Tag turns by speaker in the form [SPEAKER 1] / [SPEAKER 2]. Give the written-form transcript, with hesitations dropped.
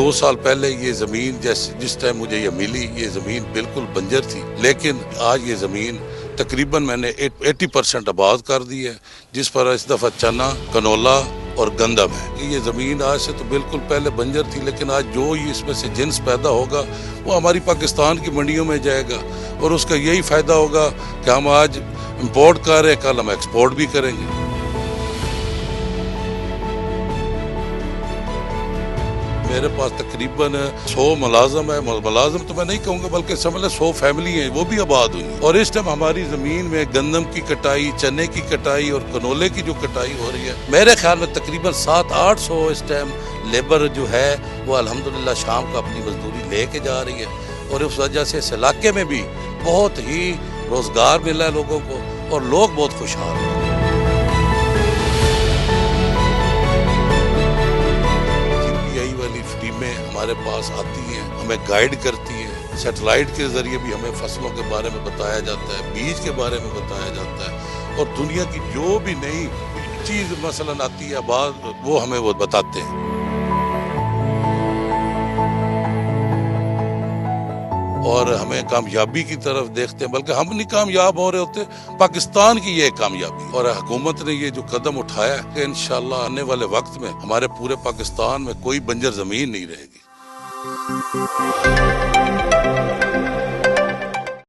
[SPEAKER 1] 2 साल पहले ये ज़मीन जिस टाइम मुझे ये मिली, ये ज़मीन बिल्कुल बंजर थी, लेकिन आज ये ज़मीन तकरीबन मैंने 80% आबाद कर दी है, जिस पर इस दफ़ा चना, कनोला और गंदम है। ये ज़मीन आज से तो बिल्कुल पहले बंजर थी, लेकिन आज जो ही इसमें से जिन्स पैदा होगा वो हमारी पाकिस्तान की मंडियों में जाएगा और उसका यही फ़ायदा होगा कि हम आज इंपोर्ट कर रहे हैं, कल हम एक्सपोर्ट भी करेंगे। मेरे पास तकरीबन 100 मुलाजम है। मुलाजम तो मैं नहीं कहूँगा, बल्कि समझ लें 100 फैमिली हैं, वो भी आबाद हुई। और इस टाइम हमारी ज़मीन में गंदम की कटाई, चने की कटाई और कनोले की जो कटाई हो रही है, मेरे ख्याल में तकरीबन 700-800 इस टाइम लेबर जो है वो अल्हम्दुलिल्लाह शाम को अपनी मजदूरी लेके जा रही है। और उस वजह से इस इलाके में भी बहुत ही रोज़गार मिला है लोगों को और लोग बहुत खुशहाल हैं। टीमें हमारे पास आती हैं, हमें गाइड करती हैं। सैटेलाइट के जरिए भी हमें फसलों के बारे में बताया जाता है, बीज के बारे में बताया जाता है और दुनिया की जो भी नई चीज़ मसलन आती है बाद वो हमें वो बताते हैं। और हमें कामयाबी की तरफ देखते हैं, बल्कि हम नहीं कामयाब हो रहे होते, पाकिस्तान की ये कामयाबी। और हुकूमत ने ये जो कदम उठाया है कि इंशाल्लाह आने वाले वक्त में हमारे पूरे पाकिस्तान में कोई बंजर ज़मीन नहीं रहेगी।